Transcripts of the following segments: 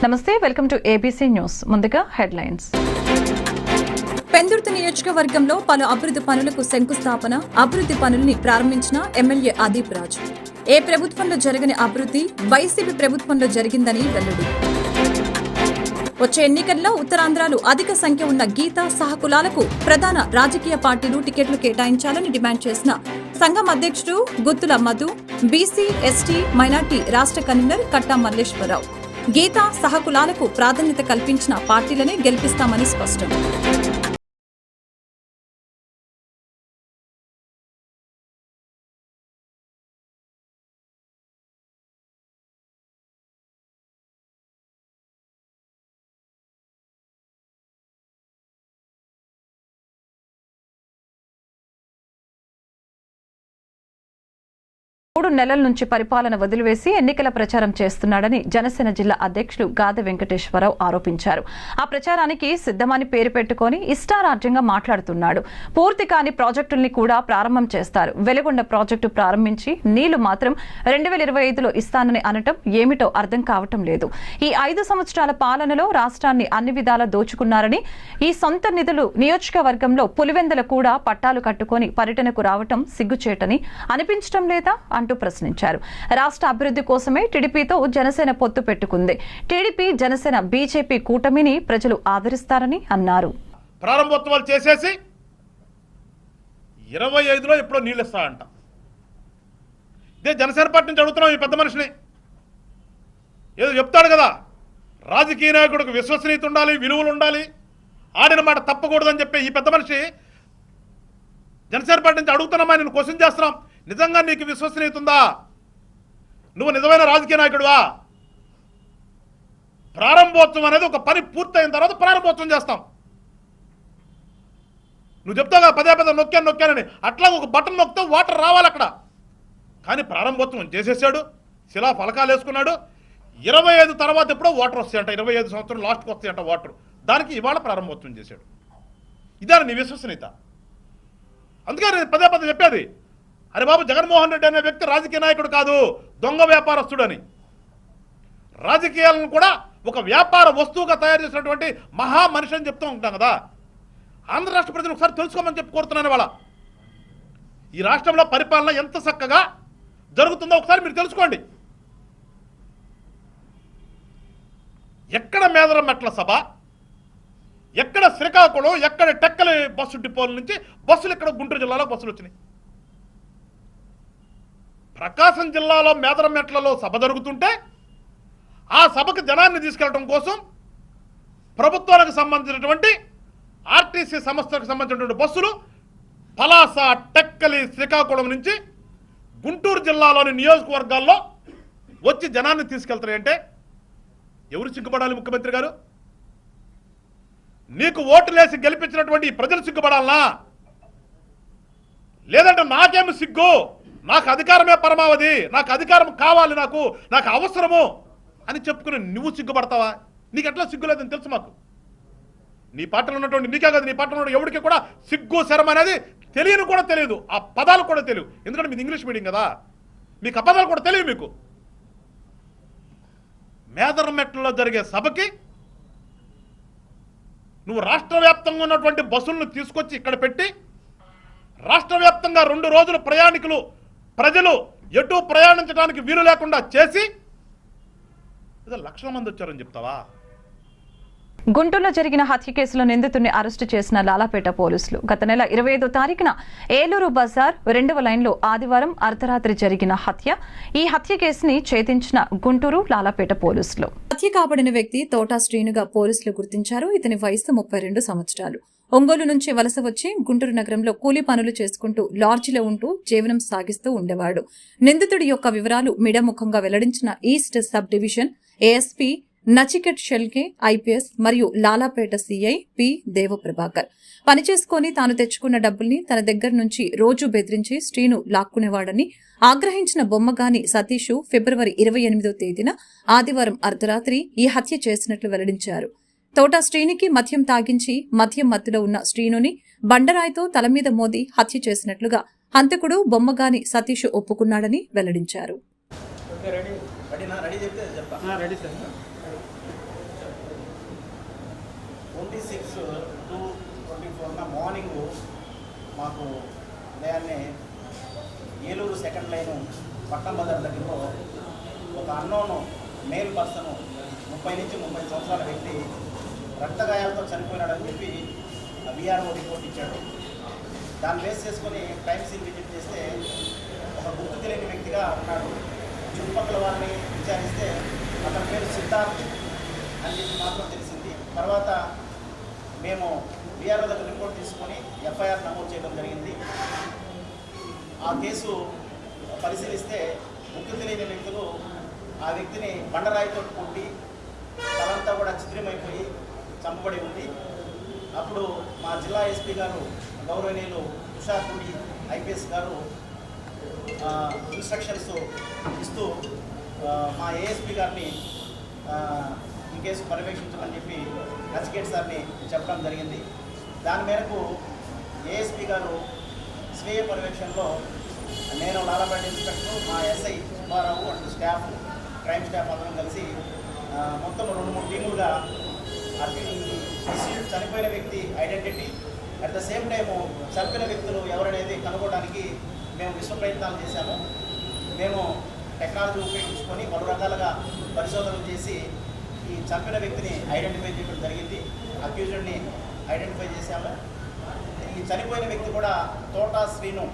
నమస్తే, welcome to ABC news. ముందుగా headlines. Pendurthi నియోజకవర్గంలో పలు అభివృద్ధి పనులకు శంకుస్థాపన, అభివృద్ధి పనుల్ని ప్రారంభించిన ఎమ్మెల్యే అదీప్ రాజ్. ఏ ప్రభుత్వంలో జరగని అభివృద్ధి వైసీపీ ప్రభుత్వంలో జరిగిందని వెల్లడి. వచ్చే ఎన్నికల్లో ఉత్తరాంధ్రలో అధిక సంఖ్య ఉన్న గీత సహకులాలకు ప్రధాన రాజకీయ పార్టీలు టికెట్లు కేటాయించాలని డిమాండ్ చేసిన సంఘం అధ్యక్షుడు గుత్తుల మధు, బీసీ, ఎస్టీ, మైనార్టీ రాష్ట్ర కన్వీనర్ కట్టా మల్లేశ్వరరావు. గీత సహకులాలకు ప్రాధాన్యత కల్పించిన పార్టీలనే గెలిపిస్తామని స్పష్టం. మూడు నెలల నుంచి పరిపాలన వదిలివేసి ఎన్నికల ప్రచారం చేస్తున్నాడని జనసేన జిల్లా అధ్యక్షులు గాదె వెంకటేశ్వరరావు ఆరోపించారు. ఆ ప్రచారానికి సిద్ధమని పేరు పెట్టుకుని ఇష్టారాజ్యంగా మాట్లాడుతున్నాడు. పూర్తి కాని ప్రాజెక్టుల్ని కూడా ప్రారంభం చేస్తారు. వెలుగొండ ప్రాజెక్టు ప్రారంభించి నీళ్లు మాత్రం 2025లో ఇస్తానని అనటం ఏమిటో అర్థం కావటం లేదు. ఈ 5 సంవత్సరాల పాలనలో రాష్ట్రాన్ని అన్ని విధాలా దోచుకున్నారని, ఈ సొంత నిధులు నియోజకవర్గంలో పులివెందుల కూడా పట్టాలు కట్టుకుని పర్యటనకు రావటం సిగ్గుచేటని అనిపించడం లేదా అంటూ ప్రశ్నించారు. రాష్ట్ర అభివృద్ధి కోసమే టీడీపీతో జనసేన పొత్తు పెట్టుకుంది. టీడీపీ, జనసేన, బీజేపీ కూటమిని ప్రజలు ఆదరిస్తారని అన్నారు. ప్రారంభోత్సవాలు చేసేసి 25లో ఎప్పుడో నీళ్ళు ఇస్తాడంట. ఇదే జనసేన పార్టీ నుంచి అడుగుతున్నాం ఈ పెద్ద మనిషిని. ఏదో చెప్తాడు కదా, రాజకీయ నాయకుడికి విశ్వసనీయత ఉండాలి, విలువలు ఉండాలి, ఆడిన మాట తప్పకూడదని చెప్పి ఈ పెద్ద మనిషి జనసేన పార్టీ నుంచి అడుగుతున్నామా, నేను క్వశ్చన్ చేస్తున్నాం. నిజంగా నీకు విశ్వసనీయత ఉందా? నువ్వు నిజమైన రాజకీయ నాయకుడివా? ప్రారంభోత్సవం అనేది ఒక పని పూర్తయిన తర్వాత ప్రారంభోత్సవం చేస్తాం. నువ్వు చెప్తావు పదే పదే నొక్కానని, అట్లా ఒక బటన్ నొక్కితే వాటర్ రావాలి అక్కడ. కానీ ప్రారంభోత్సవం చేసేసాడు, శిలా ఫలకాలు వేసుకున్నాడు. 25 తర్వాత ఎప్పుడో వాటర్ వస్తాయంట, 25 సంవత్సరం లాస్ట్కి వస్తాయంట వాటర్. దానికి ఇవాళ ప్రారంభోత్సవం చేశాడు. ఇదే నీ విశ్వసనీయత. అందుకే నేను పదే పదే చెప్పేది, అరే బాబు, జగన్మోహన్ రెడ్డి అనే వ్యక్తి రాజకీయ నాయకుడు కాదు, దొంగ వ్యాపారస్తుడు అని. రాజకీయాలను కూడా ఒక వ్యాపార వస్తువుగా తయారు చేసినటువంటి మహా మనిషి అని చెప్తూ ఉంటాం కదా. ఆంధ్ర రాష్ట్ర ప్రజలు ఒకసారి తెలుసుకోమని చెప్పి కోరుతున్నాను. వాళ్ళ ఈ రాష్ట్రంలో పరిపాలన ఎంత చక్కగా జరుగుతుందో ఒకసారి మీరు తెలుసుకోండి. ఎక్కడ మేదరం మెట్ల సభ, ఎక్కడ శ్రీకాకుళం, ఎక్కడ టెక్కలి బస్సు డిపోల నుంచి బస్సులు ఇక్కడ గుంటూరు జిల్లాలో బస్సులు వచ్చినాయి. ప్రకాశం జిల్లాలో మేదరం మెట్లలో సభ జరుగుతుంటే ఆ సభకు జనాన్ని తీసుకెళ్లడం కోసం ప్రభుత్వానికి సంబంధించినటువంటి ఆర్టీసీ సంస్థలకు సంబంధించినటువంటి బస్సులు పలాస, టెక్కలి, శ్రీకాకుళం నుంచి గుంటూరు జిల్లాలోని నియోజకవర్గాల్లో వచ్చి జనాన్ని తీసుకెళ్తారంటే ఎవరు సిగ్గుపడాలి? ముఖ్యమంత్రి గారు, నీకు ఓటులేసి గెలిపించినటువంటి ప్రజలు సిగ్గుపడాలనా? లేదంటే నాకేమి సిగ్గు, నాకు అధికారమే పరమావధి, నాకు అధికారం కావాలి, నాకు అవసరము అని చెప్పుకుని నువ్వు సిగ్గుపడతావా? నీకు ఎట్లా సిగ్గు లేదని తెలుసు మాకు. నీ పార్టీలో ఉన్నటువంటి నీకే కాదు, నీ పార్టీలో ఉన్న ఎవరికి కూడా సిగ్గు, శరం అనేది తెలియని కూడా తెలియదు. ఆ పదాలు కూడా తెలియదు. ఎందుకంటే మీది ఇంగ్లీష్ మీడియం కదా, మీకు ఆ పదాలు కూడా తెలియదు. మీకు మేదరమెట్లలో జరిగే సభకి నువ్వు రాష్ట్ర వ్యాప్తంగా ఉన్నటువంటి బస్సులను తీసుకొచ్చి ఇక్కడ పెట్టి రాష్ట్ర వ్యాప్తంగా 2 రోజులు ప్రజలు ఎటు ప్రయాణించడానికి వీలు లేకుండా చేసి ఏదో లక్షల మంది వచ్చారని చెప్తావా? గుంటూరులో జరిగిన హత్య కేసులో నిందితుడిని అరెస్టు చేసిన లాలాపేట పోలీసులు. గత నెల 25వ తారీఖున ఏలూరు బజార్ 2వ లైన్లో ఆదివారం అర్ధరాత్రి జరిగిన హత్య. ఈ హత్య కేసుని ఛేదించిన గుంటూరు లాలాపేట పోలీసులు. హత్య కాబడిన వ్యక్తి తోటా శ్రీనుగా పోలీసులు గుర్తించారు. ఇతని వయసు 32 సంవత్సరాలు. ఒంగోలు నుంచి వలస వచ్చి గుంటూరు నగరంలో కూలీ పనులు చేసుకుంటూ లాడ్జిలో ఉంటూ జీవనం సాగిస్తూ ఉండేవాడు. నిందితుడి యొక్క వివరాలు మీడియాముఖంగా వెల్లడించిన east sub division ASP Nachiket Shelke IPS మరియు లాలాపేట సీఐ పి దేవప్రభాకర్ పనిచేసుకుని తాను తెచ్చుకున్న డబ్బుల్ని తన దగ్గర నుంచి రోజు బెదిరించి శ్రీను లాక్కునేవాడని ఆగ్రహించిన బొమ్మగాని సతీష్ ఫిబ్రవరి 28వ తేదీన ఆదివారం అర్ధరాత్రి ఈ హత్య చేసినట్లు వెల్లడించారు. తోటా శ్రీనికి మద్యం తాగించి మద్యం మత్తులో ఉన్న శ్రీనుని బండరాయితో తల మీద మోది హత్య చేసినట్లుగా హంతకుడు బొమ్మగాని సతీష్ ఒప్పుకున్నాడని వెల్లడించారు. 26/2/24 మార్నింగ్ మాకు ఉదయాన్నే ఏలూరు సెకండ్ లైను పట్టణ బజార్ దగ్గరలో ఒక అన్నోన్ మేల్ పర్సన్ 30 నుంచి 30 సంవత్సరాల వ్యక్తి రక్తగాయాలతో చనిపోయినాడని చెప్పి విఆర్ఓ రిపోర్ట్ ఇచ్చాడు. దాన్ని బేస్ చేసుకొని క్రైమ్ సీన్ విజిట్ చేస్తే ఒక గుర్తు తెలియని వ్యక్తిగా ఉన్నాడు. చుట్టుపక్కల వారిని విచారిస్తే అతని పేరు సిద్ధార్థ్ అని చెప్పి మాత్రం తెలిసింది. తర్వాత మేము విఆర్ఓ దగ్గర రిపోర్ట్ తీసుకొని ఎఫ్ఐఆర్ నమోదు చేయడం జరిగింది. ఆ కేసు పరిశీలిస్తే గుర్తు తెలియని వ్యక్తులు ఆ వ్యక్తిని బండరాయితో కొట్టి తలంతా కూడా చిత్రమైపోయి చంపబడి ఉంది. అప్పుడు మా జిల్లా ఎస్పీ గారు గౌరవనీయులు ఉషాకుడి ఐపీఎస్ గారు ఇన్స్ట్రక్షన్స్ ఇస్తూ మా ఏఎస్పీ గారిని ఈ కేసు పర్యవేక్షించమని చెప్పి నచికేట్ సార్ని చెప్పడం జరిగింది. దాని మేరకు ఏఎస్పీ గారు స్వీయ పర్యవేక్షణలో నేను లాలాపేట ఇన్స్పెక్టర్, మా SI Subbarao and staff, crime staff అందరం కలిసి మొత్తం 2-3 టీములుగా చనిపోయిన వ్యక్తి identity at the same time చంపిన వ్యక్తులు ఎవరనేది కనుగొనడానికి మేము విశ్వ ప్రయత్నాలు చేశాము. మేము టెక్నాలజీ ఉపయోగించుకొని పలు రకాలుగా పరిశోధనలు చేసి ఈ చంపిన వ్యక్తిని ఐడెంటిఫై చేయడం జరిగింది. అక్యూజ్డ్ని ఐడెంటిఫై చేశాము. ఈ చనిపోయిన వ్యక్తి కూడా తోటా శ్రీను,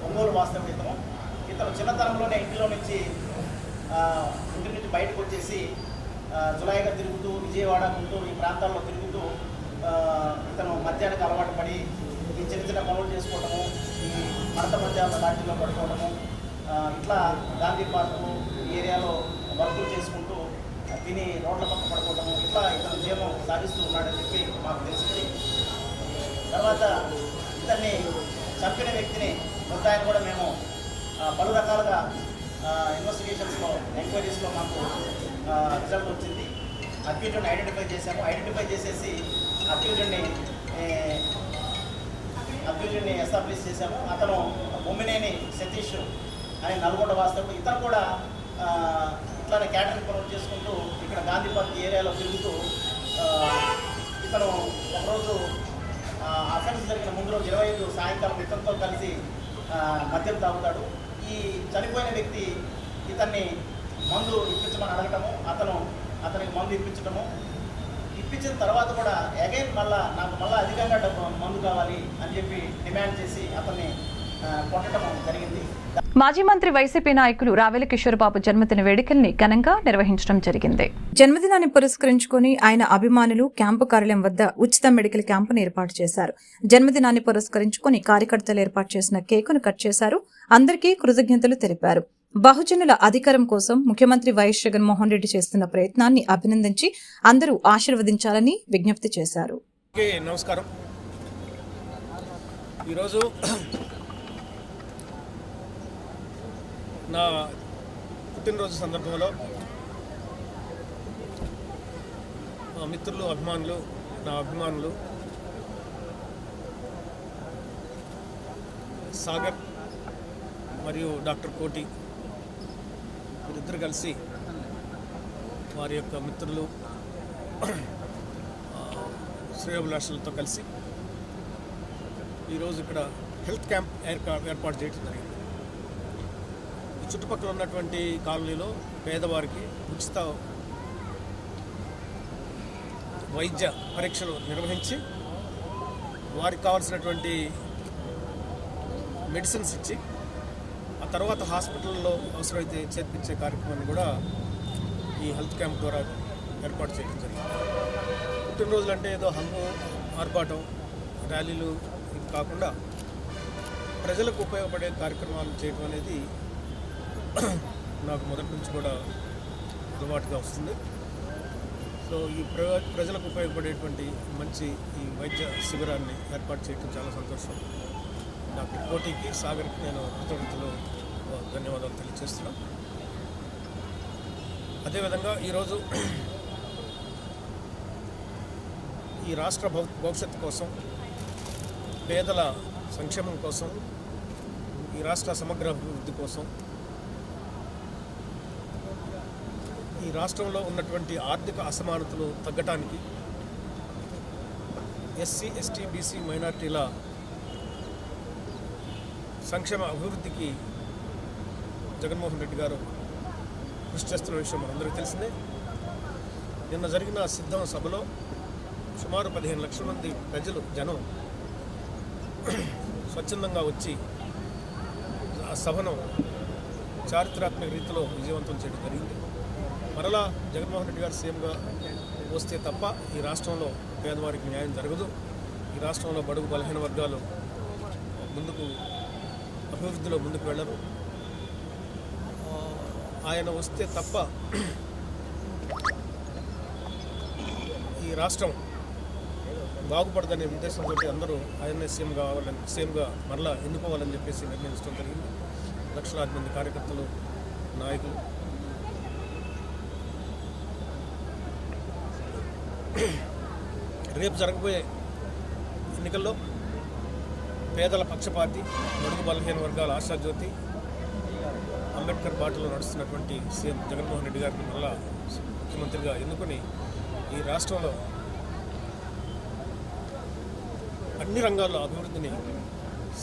ఒంగోలు వాస్తవ్యతము. ఇతను చిన్నతనంలోనే ఇంటి నుంచి బయటకు వచ్చేసి జులాయిగా తిరుగుతూ విజయవాడ, గుంటూరు ఈ ప్రాంతాల్లో తిరుగుతూ ఇతను మద్యానికి అలవాటు పడి ఈ చిన్న చిన్న పనులు చేసుకోవడము, ఈ మడత మధ్యాహ్న లాంటిలో పడుకోవడము, ఇట్లా గాంధీ పార్కు ఈ ఏరియాలో వర్కులు చేసుకుంటూ తిని రోడ్ల పక్క పడుకోవడము, ఇట్లా ఇతను జీవనం సాగిస్తూ ఉన్నాడని చెప్పి మాకు తెలిసింది. తర్వాత ఇతన్ని చంపిన వ్యక్తిని ముద్దాయిని కూడా మేము పలు రకాలుగా ఇన్వెస్టిగేషన్స్లో, ఎంక్వైరీస్లో మాకు రిజల్ట్ వచ్చింది. అక్యూజ్డ్ని ఐడెంటిఫై చేశాము. ఐడెంటిఫై చేసేసి అక్యూజ్డ్ని ఎస్టాబ్లిష్ చేశాము. అతను బొమ్మినేని సతీష్ అని నల్గొండ వాస్తవం. ఇతను కూడా ఇట్లానే క్యాటరింగ్ పనులు చేసుకుంటూ ఇక్కడ గాంధీ పార్క్ ఏరియాలో తిరుగుతూ ఇతను ఒకరోజు అఫెన్స్ జరిగిన ముందు రోజు 25 సాయంకాలం ఇతనితో కలిసి మద్యం తాగుతాడు. ఈ చనిపోయిన వ్యక్తి ఇతన్ని మందు ఇప్పించమని అడగటము, అతనికి మందు ఇప్పించటము, ఇప్పించిన తర్వాత కూడా అగైన్ నాకు అధికంగా మందు కావాలి అని చెప్పి డిమాండ్ చేసి అతన్ని కొట్టడం జరిగింది. మాజీ మంత్రి వైసీపీ నాయకులు రావెల కిషోర్బాబు జన్మదిన వేడుకల్ని ఘనంగా నిర్వహించడం జరిగింది. జన్మదినాన్ని పురస్కరించుకుని ఆయన అభిమానులు క్యాంపు కార్యాలయం వద్ద ఉచిత మెడికల్ క్యాంపును ఏర్పాటు చేశారు. జన్మదినాన్ని పురస్కరించుకుని కార్యకర్తలు ఏర్పాటు చేసిన కేకును కట్ చేశారు. అందరికీ కృతజ్ఞతలు తెలిపారు. బహుజనుల అధికారం కోసం ముఖ్యమంత్రి వైఎస్ జగన్మోహన్ రెడ్డి చేస్తున్న ప్రయత్నాన్ని అభినందించి అందరూ ఆశీర్వదించాలని విజ్ఞప్తి చేశారు. నమస్కారం. ఈరోజు నా పుట్టినరోజు సందర్భంలో మా మిత్రులు, నా అభిమానులు సాగర్ మరియు డాక్టర్ కోటి వీరిద్దరు కలిసి వారి యొక్క మిత్రులు శ్రేయోభిలాషులతో కలిసి ఈరోజు ఇక్కడ హెల్త్ క్యాంప్ ఏర్పాటు చేయడం జరిగింది. ఈ చుట్టుపక్కల ఉన్నటువంటి కాలనీలో పేదవారికి ఉచిత వైద్య పరీక్షలు నిర్వహించి వారికి కావాల్సినటువంటి మెడిసిన్స్ ఇచ్చి ఆ తర్వాత హాస్పిటల్లో అవసరమైతే చేర్పించే కార్యక్రమాన్ని కూడా ఈ హెల్త్ క్యాంప్ ద్వారా ఏర్పాటు చేయడం జరిగింది. పుట్టినరోజులు అంటే ఏదో హంగు, ఆర్భాటం, ర్యాలీలు ఇవి కాకుండా ప్రజలకు ఉపయోగపడే కార్యక్రమాలు చేయడం అనేది నాకు మొదటి నుంచి కూడా అలవాటుగా వస్తుంది. సో ఈ ప్రజలకు ఉపయోగపడేటువంటి మంచి ఈ వైద్య శిబిరాన్ని ఏర్పాటు చేయడం చాలా సంతోషం. డాక్టర్ కోటికి, సాగర్కి నేను కృతజ్ఞతలు, ధన్యవాదాలు తెలియజేస్తున్నాను. అదేవిధంగా ఈరోజు ఈ రాష్ట్ర భవిష్యత్తు కోసం, పేదల సంక్షేమం కోసం, ఈ రాష్ట్ర సమగ్ర అభివృద్ధి కోసం, ఈ రాష్ట్రంలో ఉన్నటువంటి ఆర్థిక అసమానతలు తగ్గటానికి ఎస్సీ ఎస్టీ బీసీ మైనార్టీల సంక్షేమ అభివృద్ధికి జగన్మోహన్ రెడ్డి గారు కృషి చేస్తున్న విషయం మనందరికీ తెలిసిందే. నిన్న జరిగిన సిద్ధం సభలో సుమారు 15 లక్షల మంది జనం స్వచ్ఛందంగా వచ్చి ఆ సభను చారిత్రాత్మక రీతిలో విజయవంతం చేయడం జరిగింది. మరలా జగన్మోహన్ రెడ్డి గారు సీఎంగా వస్తే తప్ప ఈ రాష్ట్రంలో పేదవారికి న్యాయం జరగదు. ఈ రాష్ట్రంలో బడుగు బలహీన వర్గాలు అభివృద్ధిలో ముందుకు వెళ్ళరు. ఆయన వస్తే తప్ప ఈ రాష్ట్రం బాగుపడదనే ఉద్దేశంతో అందరూ ఆయన్నే సీఎంగా మరలా ఎన్నుకోవాలని చెప్పేసి నిర్ణయించడం జరిగింది. లక్షలాది మంది కార్యకర్తలు, నాయకులు. రేపు జరగబోయే ఎన్నికల్లో పేదల పక్షపాతి, బడుగు బలహీన వర్గాల ఆశాజ్యోతి, అంబేద్కర్ బాటలో నడుస్తున్నటువంటి సీఎం జగన్మోహన్ రెడ్డి గారిని మరలా ముఖ్యమంత్రిగా ఎన్నుకొని ఈ రాష్ట్రంలో అన్ని రంగాల్లో అభివృద్ధిని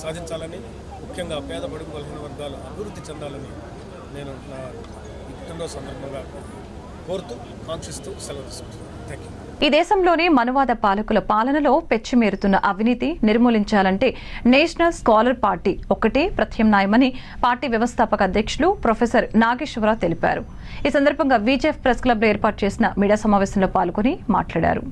సాధించాలని, ముఖ్యంగా పేద బడుగు బలహీన వర్గాలు అభివృద్ధి చెందాలని నేను నా పుట్టినరోజు సందర్భంగా కోరుతూ, కాంక్షిస్తూ సెలవు తీసుకుంటున్నాను. Thank you. ఈ దేశంలోని మనువాద పాలకుల పాలనలో పెచ్చిమేరుతున్న అవినీతి నిర్మూలించాలంటే నేషనల్ స్కాలర్ పార్టీ ఒక్కటే ప్రత్యామ్నాయమని పార్టీ వ్యవస్థాపక అధ్యక్షులు ప్రొఫెసర్ నాగేశ్వరరావు తెలిపారు. ఈ సందర్భంగా విజెఎఫ్ ప్రెస్ క్లబ్ ఏర్పాటు చేసిన మీడియా సమావేశంలో పాల్గొని మాట్లాడారు.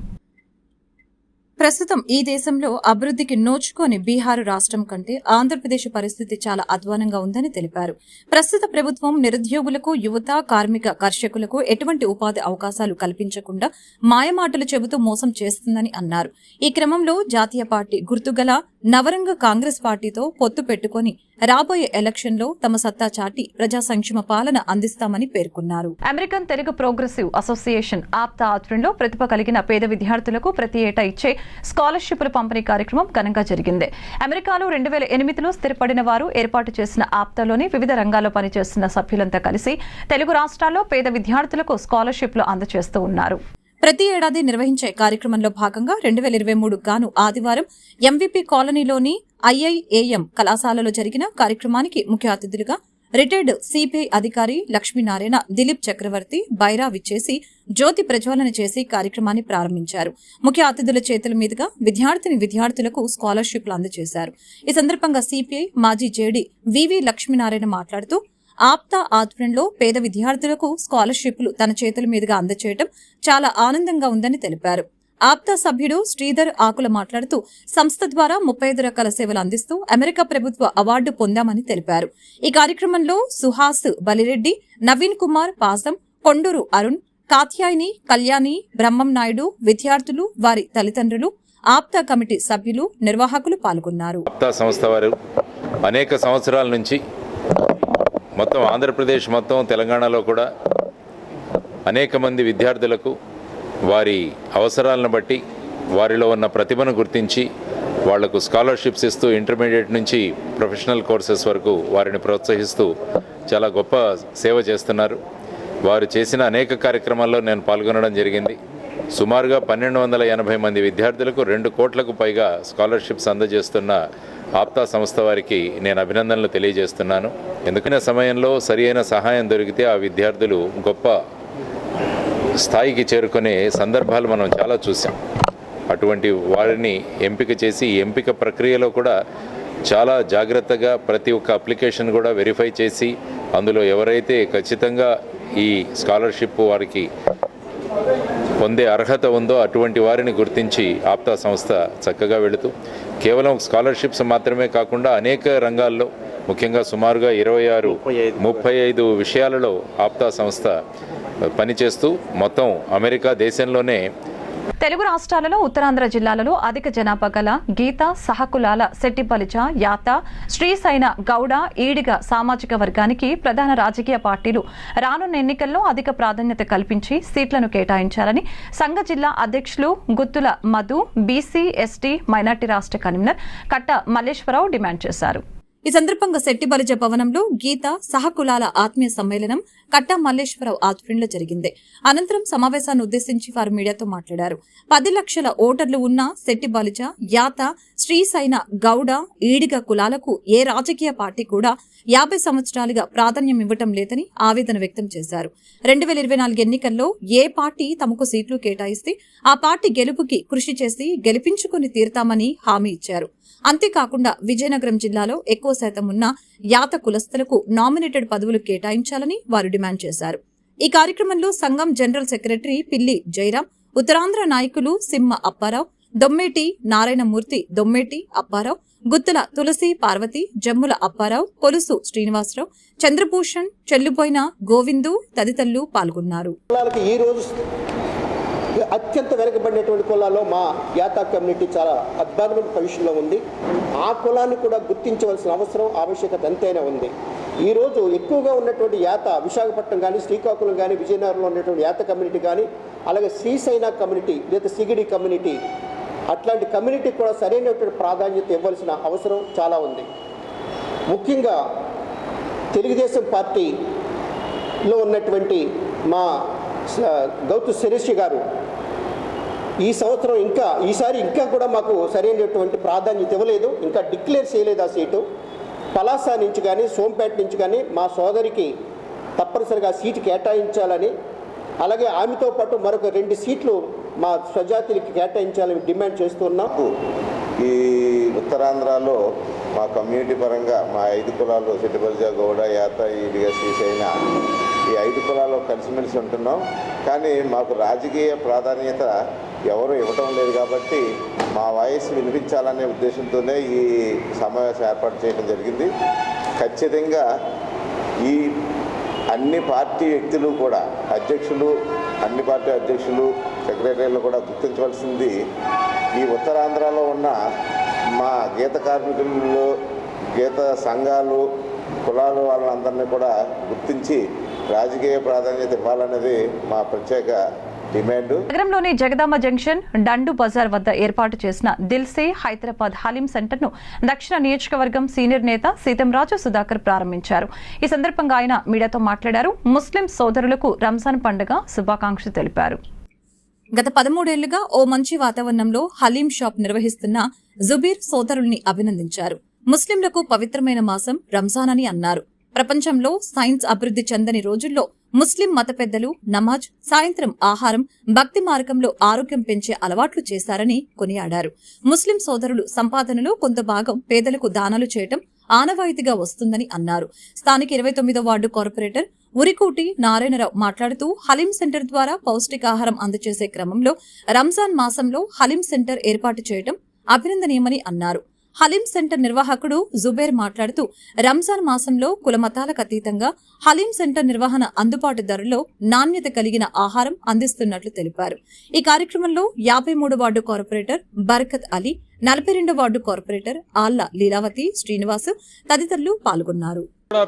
ప్రస్తుతం ఈ దేశంలో అభివృద్ధికి నోచుకోని బీహార్ రాష్ట్రం కంటే ఆంధ్రప్రదేశ్ పరిస్థితి చాలా అధ్వానంగా ఉందని తెలిపారు. ప్రస్తుత ప్రభుత్వం నిరుద్యోగులకు, యువత, కార్మిక, కర్షకులకు ఎటువంటి ఉపాధి అవకాశాలు కల్పించకుండా మాయమాటలు చెబుతూ మోసం చేస్తుందని అన్నారు. ఈ క్రమంలో జాతీయ పార్టీ గుర్తుగల నవరంగ కాంగ్రెస్ పార్టీతో పొత్తు పెట్టుకుని రాబోయే ఎలక్షన్లో తమ సత్తా చాటి ప్రజా సంక్షేమ పాలన అందిస్తామని పేర్కొన్నారు. American Telugu progressive association APTA ఆధ్వర్యంలో ప్రతిభ కలిగిన పేద విద్యార్థులకు ప్రతి ఏటా ఇచ్చే స్కాలర్షిప్ల పంపిణీ కార్యక్రమం ఘనంగా జరిగింది. అమెరికాలో 2008లో స్థిరపడిన వారు ఏర్పాటు చేసిన ఆప్తాలోని వివిధ రంగాల్లో పనిచేస్తున్న సభ్యులంతా కలిసి తెలుగు రాష్ట్రాల్లో పేద విద్యార్థులకు స్కాలర్షిప్లు అందజేస్తూ ఉన్నారు. ప్రతి ఏడాది నిర్వహించే కార్యక్రమంలో భాగంగా 2023 గాను ఆదివారం ఎంవీపీ కాలనీలోని ఐఐఏఎం కళాశాలలో జరిగిన కార్యక్రమానికి ముఖ్య అతిథులుగా రిటైర్డ్ సిబిఐ అధికారి లక్ష్మీనారాయణ, దిలీప్ చక్రవర్తి, బైరా విచ్చేసి జ్యోతి ప్రజ్వలన చేసి కార్యక్రమాన్ని ప్రారంభించారు. ముఖ్య అతిథుల చేతుల మీదుగా విద్యార్థులకు స్కాలర్షిప్లు అందజేశారు. ఈ సందర్భంగా సిపిఐ మాజీ జేడీ వివి లక్ష్మీనారాయణ మాట్లాడుతూ ఆప్తా ఆధ్వర్యంలో పేద విద్యార్థులకు స్కాలర్షిప్లు తన చేతుల మీదుగా అందజేయడం చాలా ఆనందంగా ఉందని తెలిపారు. ఆప్తా సభ్యుడు శ్రీధర్ ఆకుల మాట్లాడుతూ సంస్థ ద్వారా 35 రకాల సేవలు అందిస్తూ అమెరికా ప్రభుత్వ అవార్డు పొందామని తెలిపారు. ఈ కార్యక్రమంలో సుహాస్ బలిరెడ్డి, నవీన్ కుమార్ పాసం, కొండూరు అరుణ్, కాత్యాయిని, కళ్యాణి, బ్రహ్మం నాయుడు, విద్యార్థులు, వారి తల్లిదండ్రులు, ఆప్తా కమిటీ సభ్యులు, నిర్వాహకులు పాల్గొన్నారు. ఆప్తా సంస్థ వారు అనేక సంవత్సరాల నుంచి మొత్తం ఆంధ్రప్రదేశ్, మొత్తం తెలంగాణలో కూడా అనేక మంది విద్యార్థులకు వారి అవసరాలను బట్టి వారిలో ఉన్న ప్రతిభను గుర్తించి వాళ్లకు స్కాలర్షిప్స్ ఇస్తూ ఇంటర్మీడియట్ నుంచి ప్రొఫెషనల్ కోర్సెస్ వరకు వారిని ప్రోత్సహిస్తూ చాలా గొప్ప సేవ చేస్తున్నారు. వారు చేసిన అనేక కార్యక్రమాల్లో నేను పాల్గొనడం జరిగింది. సుమారుగా 1280 మంది విద్యార్థులకు 2 కోట్లకు పైగా స్కాలర్షిప్స్ అందజేస్తున్న ఆప్తా సంస్థ వారికి నేను అభినందనలు తెలియజేస్తున్నాను. ఎందుకనే సమయంలో సరి అయిన సహాయం దొరికితే ఆ విద్యార్థులు గొప్ప స్థాయికి చేరుకునే సందర్భాలు మనం చాలా చూసాం. అటువంటి వారిని ఎంపిక చేసి ఎంపిక ప్రక్రియలో కూడా చాలా జాగ్రత్తగా ప్రతి ఒక్క అప్లికేషన్ కూడా వెరిఫై చేసి అందులో ఎవరైతే ఖచ్చితంగా ఈ స్కాలర్షిప్ వారికి పొందే అర్హత ఉందో అటువంటి వారిని గుర్తించి ఆప్తా సంస్థ చక్కగా వెళుతూ కేవలం స్కాలర్షిప్స్ మాత్రమే కాకుండా అనేక రంగాల్లో ముఖ్యంగా సుమారుగా 35 విషయాలలో ఆప్తా సంస్థ పనిచేస్తూ మొత్తం అమెరికా దేశంలోనే తెలుగు రాష్ట్రాలలో ఉత్తరాంధ్ర జిల్లాలలో అధిక జనాభా గల గీత, సహకులాల, శెట్టిబలిజ, యాత, శ్రీసైన, గౌడ, ఈడిగ సామాజిక వర్గానికి ప్రధాన రాజకీయ పార్టీలు రానున్న ఎన్నికల్లో అధిక ప్రాధాన్యత కల్పించి సీట్లను కేటాయించాలని సంఘ జిల్లా అధ్యక్షులు గుత్తుల మధు, బీసీ, ఎస్టీ, మైనార్టీ రాష్ట్ర కన్వీనర్ కట్ట మల్లేశ్వరరావు డిమాండ్ చేశారు. ఈ సందర్భంగా శెట్టి బలిజ భవనంలో గీత సహకులాల ఆత్మీయ సమ్మేళనం కట్టా మల్లేశ్వరరావు ఆధ్వర్యంలో జరిగింది. అనంతరం సమావేశాన్ని ఉద్దేశించి వారు మీడియాతో మాట్లాడారు. 10 లక్షల ఓటర్లు ఉన్న శెట్టి బలిజ, యాత, శ్రీసైన, గౌడ, ఈడిగ కులాలకు ఏ రాజకీయ పార్టీ కూడా 50 సంవత్సరాలుగా ప్రాధాన్యం ఇవ్వటం లేదని ఆవేదన వ్యక్తం చేశారు. 2024 ఎన్నికల్లో ఏ పార్టీ తమకు సీట్లు కేటాయిస్తే ఆ పార్టీ గెలుపుకి కృషి చేసి గెలిపించుకుని తీరుతామని హామీ ఇచ్చారు. అంతేకాకుండా విజయనగరం జిల్లాలో ఎక్కువ శాతం ఉన్న యాత కులస్తులకు నామినేటెడ్ పదవులు కేటాయించాలని వారు డిమాండ్ చేశారు. ఈ కార్యక్రమంలో సంఘం జనరల్ సెక్రటరీ పిల్లి జయరాం, ఉత్తరాంధ్ర నాయకులు సిమ్మ అప్పారావు, దొమ్మేటి నారాయణమూర్తి, దొమ్మేటి అప్పారావు, గుత్తుల తులసి పార్వతి, జమ్ముల అప్పారావు, కొలుసు శ్రీనివాసరావు, చంద్రభూషణ్, చెల్లుబోయిన గోవిందు తదితరులు పాల్గొన్నారు. ఈ రోజు అత్యంత వెనుకబడినటువంటి కులాల్లో మా యాత కమ్యూనిటీ చాలా అద్భుతమైన పొజిషన్లో ఉంది. ఆ కులాన్ని కూడా గుర్తించవలసిన అవసరం, ఆవశ్యకత ఎంతైనా ఉంది. ఈరోజు ఎక్కువగా ఉన్నటువంటి యాత విశాఖపట్నం కానీ, శ్రీకాకుళం కానీ, విజయనగరంలో ఉన్నటువంటి యాత కమ్యూనిటీ కానీ, అలాగే శ్రీసైన కమ్యూనిటీ లేదా సిగిడి కమ్యూనిటీ, అట్లాంటి కమ్యూనిటీకి కూడా సరైనటువంటి ప్రాధాన్యత ఇవ్వాల్సిన అవసరం చాలా ఉంది. ముఖ్యంగా తెలుగుదేశం పార్టీలో ఉన్నటువంటి మా గౌతు శిరీష్ గారు ఈసారి ఇంకా కూడా మాకు సరైనటువంటి ప్రాధాన్యత ఇవ్వలేదు, ఇంకా డిక్లేర్ చేయలేదు ఆ సీటు. పలాస నుంచి కానీ, సోంపేట నుంచి కానీ మా సోదరికి తప్పనిసరిగా సీటు కేటాయించాలని, అలాగే ఆమెతో పాటు మరొక 2 సీట్లు మా స్వజాతికి కేటాయించాలని డిమాండ్ చేస్తున్నాం. ఈ ఉత్తరాంధ్రలో మా కమ్యూనిటీ పరంగా మా 5 కులాలు శెట్టి బలిజ, గౌడ, యాత, ఈడిగ, శ్రీసైన ఈ 5 కులాలు కలిసిమెలిసి ఉంటున్నాం. కానీ మాకు రాజకీయ ప్రాధాన్యత ఎవరు ఇవ్వటం లేదు కాబట్టి మా వాయిస్ వినిపించాలనే ఉద్దేశంతోనే ఈ సమావేశం ఏర్పాటు చేయడం జరిగింది. ఖచ్చితంగా ఈ అన్ని పార్టీ వ్యక్తులు కూడా అన్ని పార్టీ అధ్యక్షులు, సెక్రటరీలు కూడా గుర్తించవలసింది ఈ ఉత్తరాంధ్రలో ఉన్న మా గీత కార్మికులు, గీత సంఘాలు, కులాలు వాళ్ళందరినీ కూడా గుర్తించి రాజకీయ ప్రాధాన్యత ఇవ్వాలనేది మా ప్రత్యేక డిమాండ్. నగరంలోని జగదాంబ జంక్షన్, డండు బజార్ వద్ద ఏర్పాటు చేసిన దిల్సే హైదరాబాద్ హలీం సెంటర్ ను దక్షిణ నియోజకవర్గం సీనియర్ నేత సీతంరాజు సుధాకర్ ప్రారంభించారు. ఈ సందర్భంగా ఆయన మీడియాతో మాట్లాడారు. ముస్లిం సోదరులకు రంజాన్ పండుగ శుభాకాంక్షలు తెలిపారు. గత 13 ఏళ్లుగా ఓ మంచి వాతావరణంలో హలీం షాప్ నిర్వహిస్తున్న జుబీర్ సోదరుల్ని అభినందించారు. ముస్లింలకు పవిత్రమైన మాసం రంజాన్ అని అన్నారు. ప్రపంచంలో సైన్స్ అభివృద్ధి చెందని రోజుల్లో ముస్లిం మత పెద్దలు నమాజ్, సాయంత్రం ఆహారం, భక్తి మార్గంలో ఆరోగ్యం పెంచే అలవాట్లు చేశారని కొనియాడారు. ముస్లిం సోదరులు సంపాదనలో కొంత భాగం పేదలకు దానాలు చేయటం ఆనవాయితీగా వస్తుందని అన్నారు. స్థానిక 29వ వార్డు కార్పొరేటర్ ఉరికోటి నారాయణరావు మాట్లాడుతూ హలీం సెంటర్ ద్వారా పౌష్టికాహారం అందజేసే క్రమంలో రంజాన్ మాసంలో హలీం సెంటర్ ఏర్పాటు చేయడం అభినందనీయమని అన్నారు. హలీం సెంటర్ నిర్వాహకుడు జుబేర్ మాట్లాడుతూ రంజాన్ మాసంలో కులమతాలకు అతీతంగా హలీం సెంటర్ నిర్వహణ అందుబాటు ధరలో నాణ్యత కలిగిన ఆహారం అందిస్తున్నట్లు తెలిపారు. ఈ కార్యక్రమంలో 53వ వార్డు కార్పొరేటర్ బరకత్ అలీ, 42వ వార్డు కార్పొరేటర్ ఆళ్ల లీలావతి, శ్రీనివాస్ తదితరులు పాల్గొన్నారు.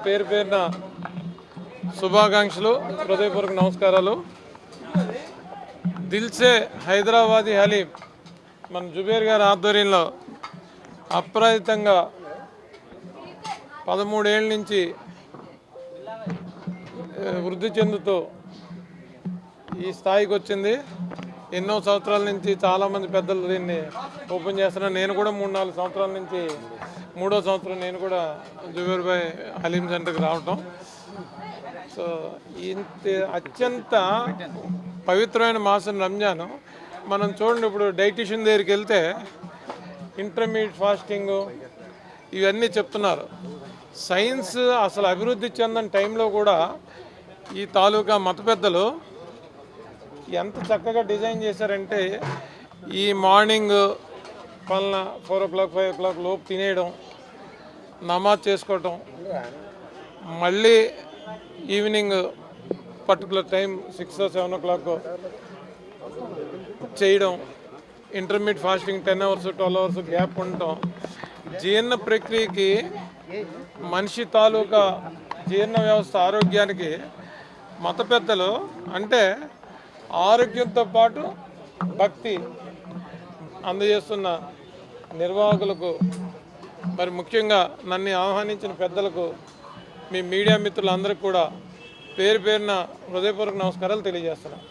పేరు పేరున శుభాకాంక్షలు, హృదయపూర్వక నమస్కారాలు. దిల్సే హైదరాబాదీ హలీం మన జుబేర్ గారి ఆధ్వర్యంలో అప్రయత్నంగా 13 ఏళ్ళ నుంచి వృద్ధి చెందుతూ ఈ స్థాయికి వచ్చింది. ఎన్నో సంవత్సరాల నుంచి చాలామంది పెద్దలు దీన్ని ఓపెన్ చేస్తున్నారు. నేను కూడా 3-4 సంవత్సరాల నుంచి 3వ సంవత్సరం నేను కూడా జుబేర్ భాయ్ హలీం సెంటర్కి రావటం. సో ఇంత అత్యంత పవిత్రమైన మాసం రంజాను. మనం చూడండి, ఇప్పుడు డైటీషియన్ దగ్గరికి వెళ్తే ఇంటర్మీడియట్ ఫాస్టింగ్ ఇవన్నీ చెప్తున్నారు. సైన్స్ అసలు అభివృద్ధి చెందని టైంలో కూడా ఈ తాలూకా మత పెద్దలు ఎంత చక్కగా డిజైన్ చేశారంటే, ఈ మార్నింగ్ పలాన 4 o'clock 5 o'clock లోపు తినేయడం, నమాజ్ చేసుకోవటం, మళ్ళీ evening particular time 6 or 7 o'clock చేయడం, intermediate fasting 10 hours 12 hours gap ఉండటం, జీర్ణ ప్రక్రియకి, మనిషి తాలూకా జీర్ణ వ్యవస్థ ఆరోగ్యానికి మత పెద్దలు అంటే ఆరోగ్యంతో పాటు భక్తి అందజేస్తున్న నిర్వాహకులకు మరి ముఖ్యంగా నన్ను ఆహ్వానించిన పెద్దలకు, మీ మీడియా మిత్రులందరికీ కూడా పేరు పేరున హృదయపూర్వక నమస్కారాలు తెలియజేస్తున్నాను.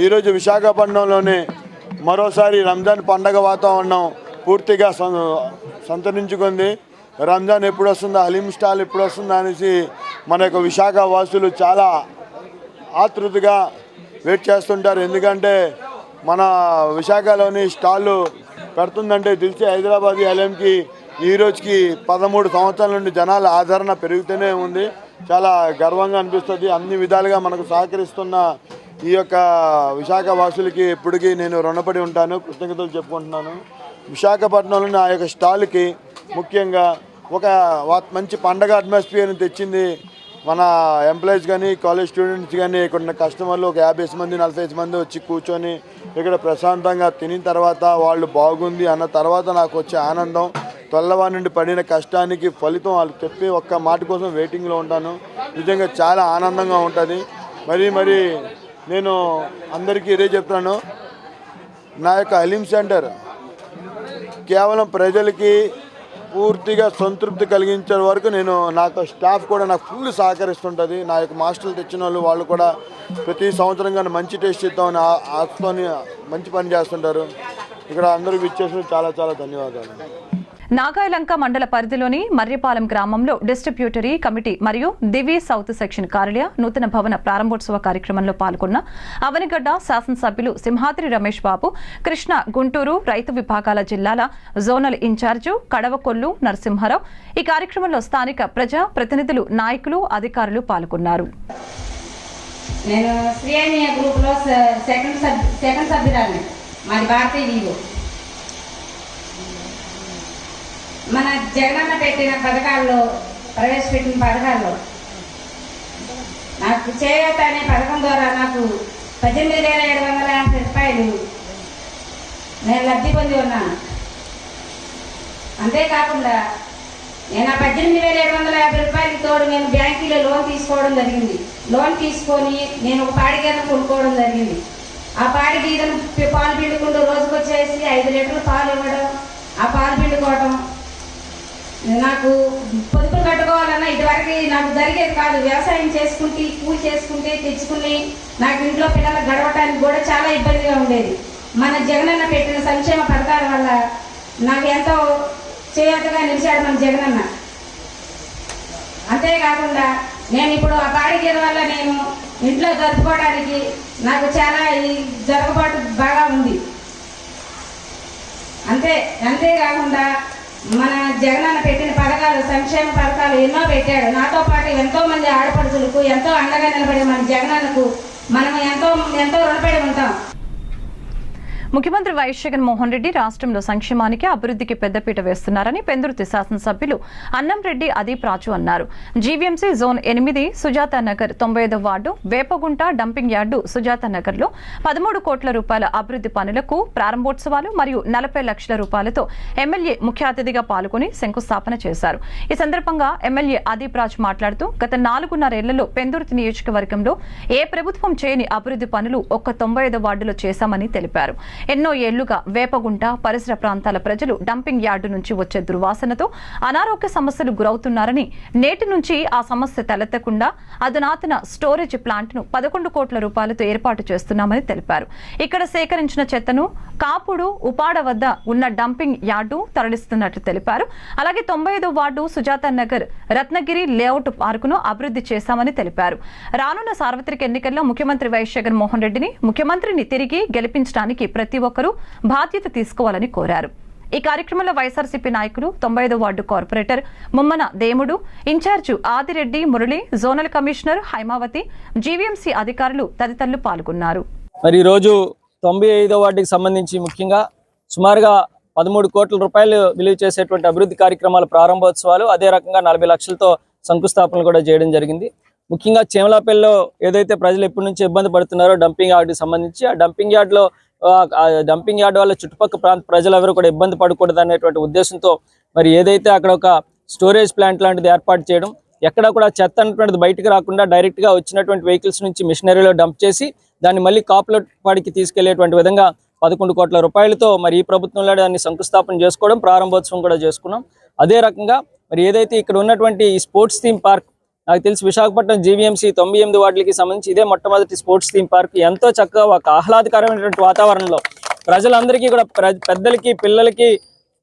ఈరోజు విశాఖపట్నంలోనే మరోసారి రంజాన్ పండగ వాతావరణం పూర్తిగా సంతరించుకుంది. రంజాన్ ఎప్పుడు వస్తుందా, హలీం స్టాల్ ఎప్పుడు వస్తుందా అనేసి మన యొక్క విశాఖ వాసులు చాలా ఆతృతగా వెయిట్ చేస్తుంటారు. ఎందుకంటే మన విశాఖలోని స్టాళ్ళు పెడుతుందంటే తెలిసి హైదరాబాద్ హలీంకి ఈ రోజుకి 13 సంవత్సరాల నుండి జనాల ఆదరణ పెరుగుతూనే ఉంది. చాలా గర్వంగా అనిపిస్తుంది. అన్ని విధాలుగా మనకు సహకరిస్తున్న ఈ యొక్క విశాఖ వాసులకి ఎప్పటికీ నేను రుణపడి ఉంటాను, కృతజ్ఞతలు చెప్పుకుంటున్నాను. విశాఖపట్నంలోని ఆ యొక్క స్టాల్కి ముఖ్యంగా ఒక మంచి పండగ అట్మాస్ఫియర్ని తెచ్చింది మన ఎంప్లాయీస్ కానీ, కాలేజ్ స్టూడెంట్స్ కానీ, ఇక్కడ ఉన్న కస్టమర్లు ఒక 50 మంది 40 మంది వచ్చి కూర్చొని ఇక్కడ ప్రశాంతంగా తినిన తర్వాత వాళ్ళు బాగుంది అన్న తర్వాత నాకు వచ్చే ఆనందం, తెల్లవారి నుండి పడిన కష్టానికి ఫలితం వాళ్ళు చెప్పి ఒక్క మాట కోసం వెయిటింగ్లో ఉంటాను. నిజంగా చాలా ఆనందంగా ఉంటుంది. మరి నేను అందరికీ ఇదే చెప్తున్నాను, నా యొక్క హలీం సెంటర్ కేవలం ప్రజలకి పూర్తిగా సంతృప్తి కలిగించే వరకు నేను నాకు స్టాఫ్ కూడా నాకు ఫుల్ సహకరిస్తుంటుంది. నా యొక్క మాస్టర్లు తెచ్చిన వాళ్ళు కూడా ప్రతి సంవత్సరం కానీ మంచి టేస్ట్ ఇద్దామని ఆశతోని మంచి పని చేస్తుంటారు. ఇక్కడ అందరూ ఇచ్చేసిన చాలా చాలా ధన్యవాదాలు. నాగాయలంక మండల పరిధిలోని మర్రిపాలెం గ్రామంలో డిస్ట్రిబ్యూటరీ కమిటీ మరియు దివి సౌత్ సెక్షన్ కార్యాలయ నూతన భవన ప్రారంభోత్సవ కార్యక్రమంలో పాల్గొన్న అవనిగడ్డ శాసనసభ్యులు సింహాద్రి రమేష్ బాబు, కృష్ణ, గుంటూరు రైతు విభాగాల జిల్లాల జోనల్ ఇన్ఛార్జు కడవకొల్లు నరసింహారావు. ఈ కార్యక్రమంలో స్థానిక ప్రజా ప్రతినిధులు, నాయకులు, అధికారులు పాల్గొన్నారు. నేను శ్రీయానియా గ్రూప్లో సెకండ్ సభ్యురాలిని. మాది భారతీయ వీవో. మన జగనన్న పెట్టిన పథకాల్లో, ప్రవేశపెట్టిన పథకాల్లో నాకు చేయూత అనే పథకం ద్వారా నాకు 18,750 రూపాయలు నేను లబ్ధి పొంది ఉన్నాను. అంతేకాకుండా నేను ఆ 18,750 రూపాయలకి తోడు నేను బ్యాంకులో లోన్ తీసుకోవడం జరిగింది. లోన్ తీసుకొని నేను ఒక పాడి గేదెను కొనుక్కోవడం జరిగింది. ఆ పాడి గేదెను పాలు పిండుకుంటూ రోజుకు వచ్చేసి 5 లీటర్లు పాలు ఇవ్వడం, ఆ పాలు పిండుకోవడం నాకు పొదుపులు కట్టుకోవాలన్నా ఇదివరకు నాకు జరిగేది కాదు. వ్యవసాయం చేసుకుంటే, కూలి చేసుకుంటే తెచ్చుకుని నాకు ఇంట్లో పిల్లలకు గడవటానికి కూడా చాలా ఇబ్బందిగా ఉండేది. మన జగనన్న పెట్టిన సంక్షేమ పథకాల వల్ల నాకు ఎంతో చేయూతగా నిలిచాడు మన జగనన్న. అంతేకాకుండా నేను ఇప్పుడు ఆ పాడి గేదె వల్ల నేను ఇంట్లో జరుపుకోవడానికి నాకు చాలా జరగబాటు బాగా ఉంది. అంతేకాకుండా మన జగనన్న పెట్టిన పథకాలు, సంక్షేమ పథకాలు ఎన్నో పెట్టాడు. నాతో పాటు ఎంతో మంది ఆడపడుచులకు ఎంతో అండగా నిలబడే మన జగనన్నకు మనం ఎంతో రుణపడి ఉంటాం. ముఖ్యమంత్రి వైఎస్ జగన్మోహన్ రెడ్డి రాష్ట్రంలో సంక్షేమానికి, అభివృద్ధికి పెద్దపీట వేస్తున్నారని పెందుర్తి శాసనసభ్యులు అన్నంరెడ్డి అదీప్ రాజు అన్నారు. జీవీఎంసీ జోన్ 8 సుజాత నగర్ 95వ ward Vepagunta dumping yard Sujatha Nagar లో 13 కోట్ల రూపాయల అభివృద్ధి పనులకు ప్రారంభోత్సవాలు మరియు 40 లక్షల రూపాయలతో ఎమ్మెల్యే ముఖ్య అతిథిగా పాల్గొని శంకుస్థాపన చేశారు. ఈ సందర్భంగా ఎమ్మెల్యే అదీప్ రాజు మాట్లాడుతూ గత 4.5 ఏళ్లలో పెందుర్తి నియోజకవర్గంలో ఏ ప్రభుత్వం చేయని అభివృద్ధి పనులు ఒక్క 95వ వార్డులో చేశామని తెలిపారు. ఎన్నో ఏళ్లుగా వేపగుంట పరిసర ప్రాంతాల ప్రజలు డంపింగ్ యార్డు నుంచి వచ్చే దుర్వాసనతో అనారోగ్య సమస్యలు గురవుతున్నారని, నేటి నుంచి ఆ సమస్య తలెత్తకుండా అధునాతన స్టోరేజ్ ప్లాంట్ ను 11 కోట్ల రూపాయలతో ఏర్పాటు చేస్తున్నామని తెలిపారు. ఇక్కడ సేకరించిన చెత్తను కాపుడు, ఉపాడ వద్ద ఉన్న డంపింగ్ యార్డు తరలిస్తున్నట్లు తెలిపారు. అలాగే 95వ వార్డు సుజాత నగర్ రత్నగిరి లేఅవుట్ పార్కును అభివృద్ధి చేశామని తెలిపారు. రానున్న సార్వత్రిక ఎన్నికల్లో ముఖ్యమంత్రి వైఎస్ జగన్మోహన్ రెడ్డిని ముఖ్యమంత్రిని తిరిగి గెలిపించడానికి ప్రతి ఒక్కరూ బాధ్యత తీసుకోవాలని కోరారు. ఈ కార్యక్రమంలో వైఎస్ఆర్సీపీ నాయకులు, 95వ ward corporator Mummana Demudu, incharge Adireddy Murali, zonal commissioner Haimavathi, GVMC అధికారులు తదితరులు పాల్గొన్నారు. మరి ఈరోజు 95వ వార్డుకి సంబంధించి ముఖ్యంగా సుమారుగా 13 కోట్ల రూపాయలు విలువ చేసేటువంటి అభివృద్ధి కార్యక్రమాల ప్రారంభోత్సవాలు, అదే రకంగా 40 లక్షలతో శంకుస్థాపనలు కూడా చేయడం జరిగింది. ముఖ్యంగా చేమలాపల్లిలో ఏదైతే ప్రజలు ఎప్పటి నుంచి ఇబ్బంది పడుతున్నారో డంపింగ్ యార్డుకి సంబంధించి, ఆ డంపింగ్ యార్డ్ వల్ల చుట్టుపక్కల ప్రాంత ప్రజలెవరూ కూడా ఇబ్బంది పడకూడదు అనేటువంటి ఉద్దేశంతో మరి ఏదైతే అక్కడ ఒక స్టోరేజ్ ప్లాంట్ లాంటిది ఏర్పాటు చేయడం, ఎక్కడ కూడా చెత్త అనేటువంటిది బయటకు రాకుండా డైరెక్ట్గా వచ్చినటువంటి వెహికల్స్ నుంచి మిషనరీలో డంప్ చేసి దాన్ని మళ్ళీ కాపులపాడికి తీసుకెళ్లేటువంటి విధంగా 11 కోట్ల రూపాయలతో మరి ఈ ప్రభుత్వంలో దాన్ని శంకుస్థాపన చేసుకోవడం, ప్రారంభోత్సవం కూడా చేసుకున్నాం. అదే రకంగా మరి ఏదైతే ఇక్కడ ఉన్నటువంటి ఈ స్పోర్ట్స్ థీమ్ పార్క్, నాకు తెలిసి విశాఖపట్నం జీవీఎంసీ 98 వార్డులకి సంబంధించి ఇదే మొట్టమొదటి స్పోర్ట్స్ థీమ్ పార్క్ ఎంతో చక్కగా ఒక ఆహ్లాదకరమైనటువంటి వాతావరణంలో ప్రజలందరికీ కూడా పెద్దలకి, పిల్లలకి,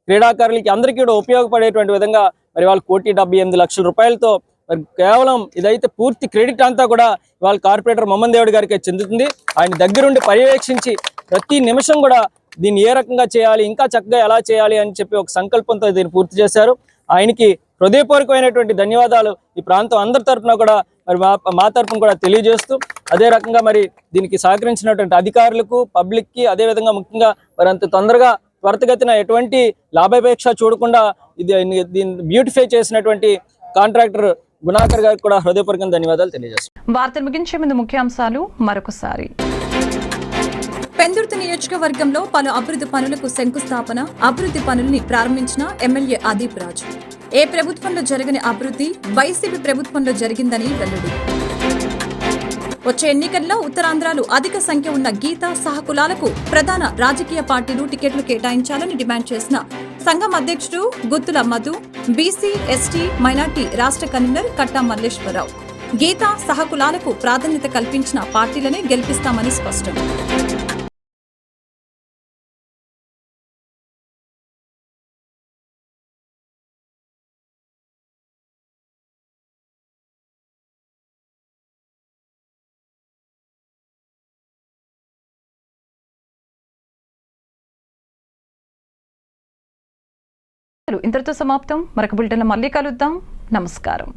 క్రీడాకారులకి అందరికీ కూడా ఉపయోగపడేటువంటి విధంగా మరి వాళ్ళు 1,78,00,000 రూపాయలతో మరి కేవలం ఇదైతే పూర్తి క్రెడిట్ అంతా కూడా ఇవాళ కార్పొరేటర్ మొహమ్మద్ దేవుడి గారికి చెందుతుంది. ఆయన దగ్గరుండి పర్యవేక్షించి ప్రతి నిమిషం కూడా దీన్ని ఏ రకంగా చేయాలి, ఇంకా చక్కగా ఎలా చేయాలి అని చెప్పి ఒక సంకల్పంతో దీన్ని పూర్తి చేశారు. ఆయనకి హృదయపూర్వకమైనటువంటి ధన్యవాదాలు ఈ ప్రాంతం అందరి తరఫున కూడా మరి మా తరఫున కూడా తెలియజేస్తూ, అదే రకంగా మరి దీనికి సహకరించినటువంటి అధికారులకు, పబ్లిక్కి, అదేవిధంగా ముఖ్యంగా మరి అంత తొందరగా త్వరితగతిన ఎటువంటి లాభాపేక్ష చూడకుండా దీన్ని బ్యూటిఫై చేసినటువంటి కాంట్రాక్టర్ గుణాకర్ గారికి కూడా హృదయపూర్వకంగా ధన్యవాదాలు తెలియజేస్తాను. వార్తలు ముగించే ముందు ముఖ్యాంశాలు మరొకసారి. పెందుర్తి నియోజకవర్గంలో పలు అభివృద్ధి పనులకు శంకుస్థాపన, అభివృద్ధి పనుల్ని ప్రారంభించిన ఎమ్మెల్యే అదీప్ రాజు. ఏ ప్రభుత్వంలో జరగని అభివృద్ధి వైసీపీ ప్రభుత్వంలో జరిగిందని వెల్లడి. వచ్చే ఎన్నికల్లో ఉత్తరాంధ్రలో అధిక సంఖ్య ఉన్న గీత సహకులాలకు ప్రధాన రాజకీయ పార్టీలు టికెట్లు కేటాయించాలని డిమాండ్ చేసిన సంఘం అధ్యక్షుడు గుత్తుల మధు, బీసీ, ఎస్టీ, మైనార్టీ రాష్ట్ర కన్వీనర్ కట్టా మల్లేశ్వరరావు. గీత సహకులాలకు ప్రాధాన్యత కల్పించిన పార్టీలనే గెలిపిస్తామని స్పష్టం. ఇంతటితో సమాప్తం. మరొక బులెటిన్లో మళ్ళీ కలుద్దాం. నమస్కారం.